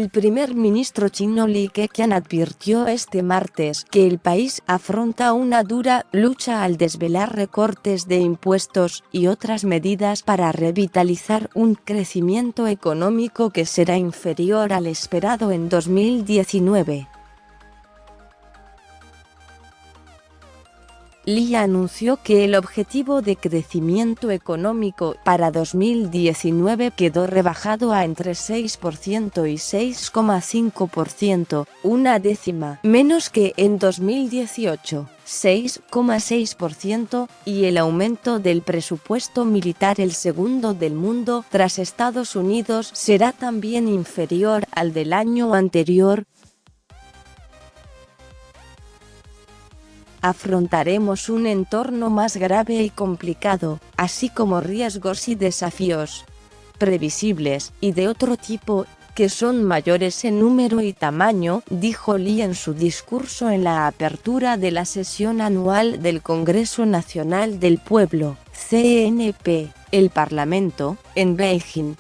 El primer ministro chino Li Keqiang advirtió este martes que el país afronta una dura lucha al desvelar recortes de impuestos y otras medidas para revitalizar un crecimiento económico que será inferior al esperado en 2019. Li anunció que el objetivo de crecimiento económico para 2019 quedó rebajado a entre 6% y 6,5%, una décima menos que en 2018, 6,6%, y el aumento del presupuesto militar, el segundo del mundo tras Estados Unidos, será también inferior al del año anterior. Afrontaremos un entorno más grave y complicado, así como riesgos y desafíos previsibles y de otro tipo, que son mayores en número y tamaño, dijo Li en su discurso en la apertura de la sesión anual del Congreso Nacional del Pueblo, CNP, el Parlamento, en Beijing.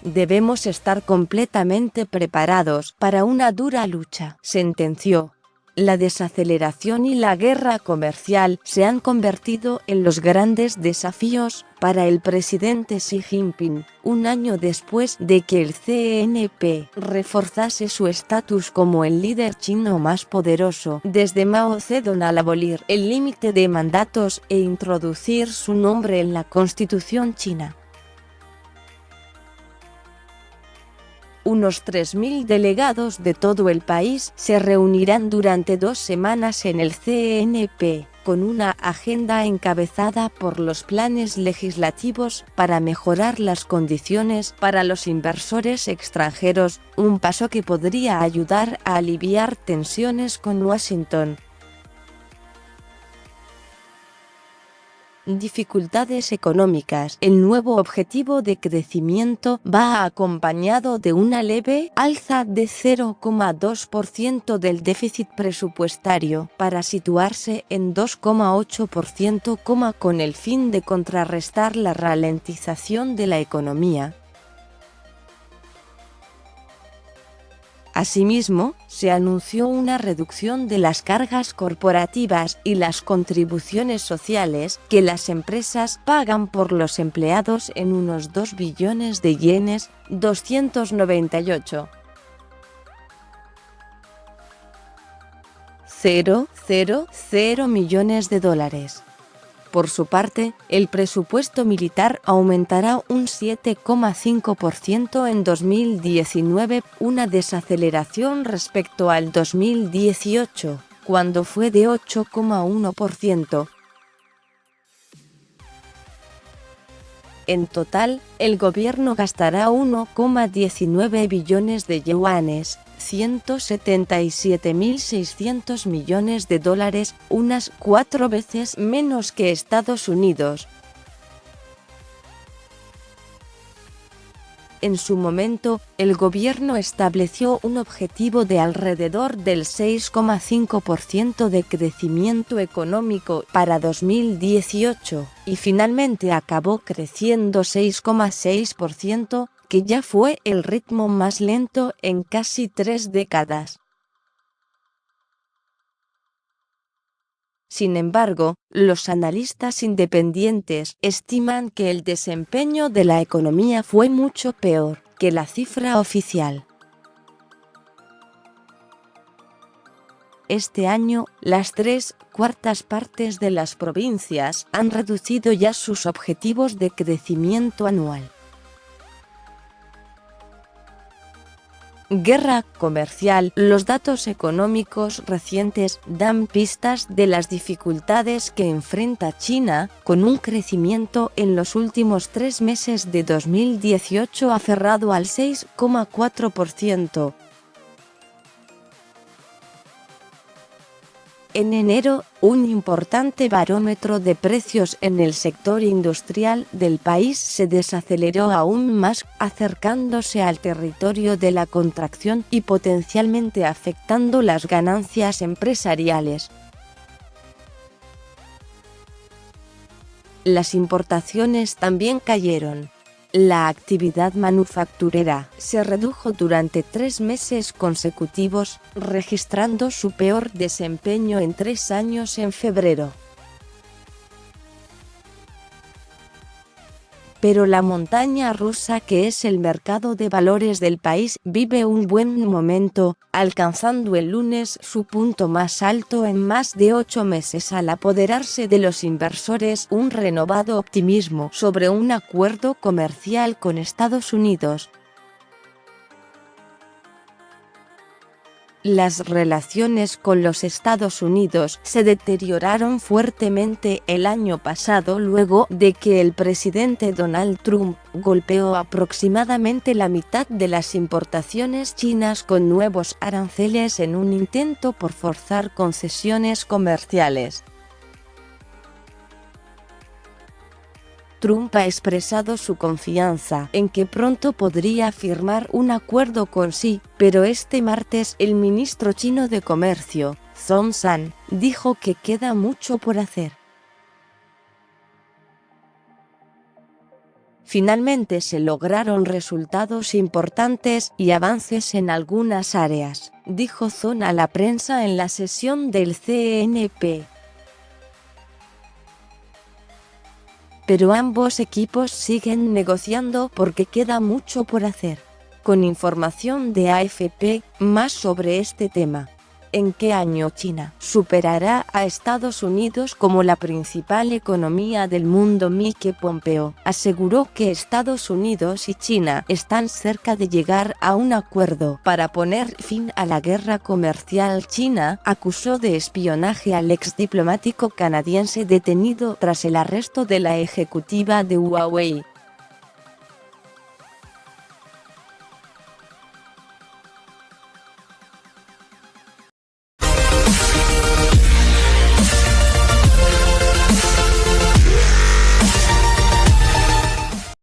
Debemos estar completamente preparados para una dura lucha, sentenció. La desaceleración y la guerra comercial se han convertido en los grandes desafíos para el presidente Xi Jinping, un año después de que el CNP reforzase su estatus como el líder chino más poderoso desde Mao Zedong al abolir el límite de mandatos e introducir su nombre en la Constitución china. Unos 3.000 delegados de todo el país se reunirán durante 2 semanas en el CNP, con una agenda encabezada por los planes legislativos para mejorar las condiciones para los inversores extranjeros, un paso que podría ayudar a aliviar tensiones con Washington. Dificultades económicas. El nuevo objetivo de crecimiento va acompañado de una leve alza de 0,2% del déficit presupuestario, para situarse en 2,8%, con el fin de contrarrestar la ralentización de la economía. Asimismo, se anunció una reducción de las cargas corporativas y las contribuciones sociales que las empresas pagan por los empleados en unos 2 billones de yenes, 298,000 millones de dólares. Por su parte, el presupuesto militar aumentará un 7,5% en 2019, una desaceleración respecto al 2018, cuando fue de 8,1%. En total, el gobierno gastará 1,19 billones de yuanes, 177.600 millones de dólares, unas 4 veces menos que Estados Unidos. En su momento, el gobierno estableció un objetivo de alrededor del 6,5% de crecimiento económico para 2018, y finalmente acabó creciendo 6,6%, que ya fue el ritmo más lento en casi 3 décadas. Sin embargo, los analistas independientes estiman que el desempeño de la economía fue mucho peor que la cifra oficial. Este año, las 3/4 partes de las provincias han reducido ya sus objetivos de crecimiento anual. Guerra comercial. Los datos económicos recientes dan pistas de las dificultades que enfrenta China, con un crecimiento en los últimos 3 meses de 2018 aferrado al 6,4%. En enero, un importante barómetro de precios en el sector industrial del país se desaceleró aún más, acercándose al territorio de la contracción y potencialmente afectando las ganancias empresariales. Las importaciones también cayeron. La actividad manufacturera se redujo durante 3 meses consecutivos, registrando su peor desempeño en 3 años en febrero. Pero la montaña rusa que es el mercado de valores del país vive un buen momento, alcanzando el lunes su punto más alto en más de 8 meses al apoderarse de los inversores un renovado optimismo sobre un acuerdo comercial con Estados Unidos. Las relaciones con los Estados Unidos se deterioraron fuertemente el año pasado luego de que el presidente Donald Trump golpeó aproximadamente la mitad de las importaciones chinas con nuevos aranceles en un intento por forzar concesiones comerciales. Trump ha expresado su confianza en que pronto podría firmar un acuerdo con Xi, pero este martes el ministro chino de Comercio, Zhong San, dijo que queda mucho por hacer. Finalmente se lograron resultados importantes y avances en algunas áreas, dijo Zhong a la prensa en la sesión del CNP. Pero ambos equipos siguen negociando porque queda mucho por hacer. Con información de AFP, más sobre este tema. ¿En qué año China superará a Estados Unidos como la principal economía del mundo? Mike Pompeo aseguró que Estados Unidos y China están cerca de llegar a un acuerdo para poner fin a la guerra comercial. China acusó de espionaje al ex diplomático canadiense detenido tras el arresto de la ejecutiva de Huawei.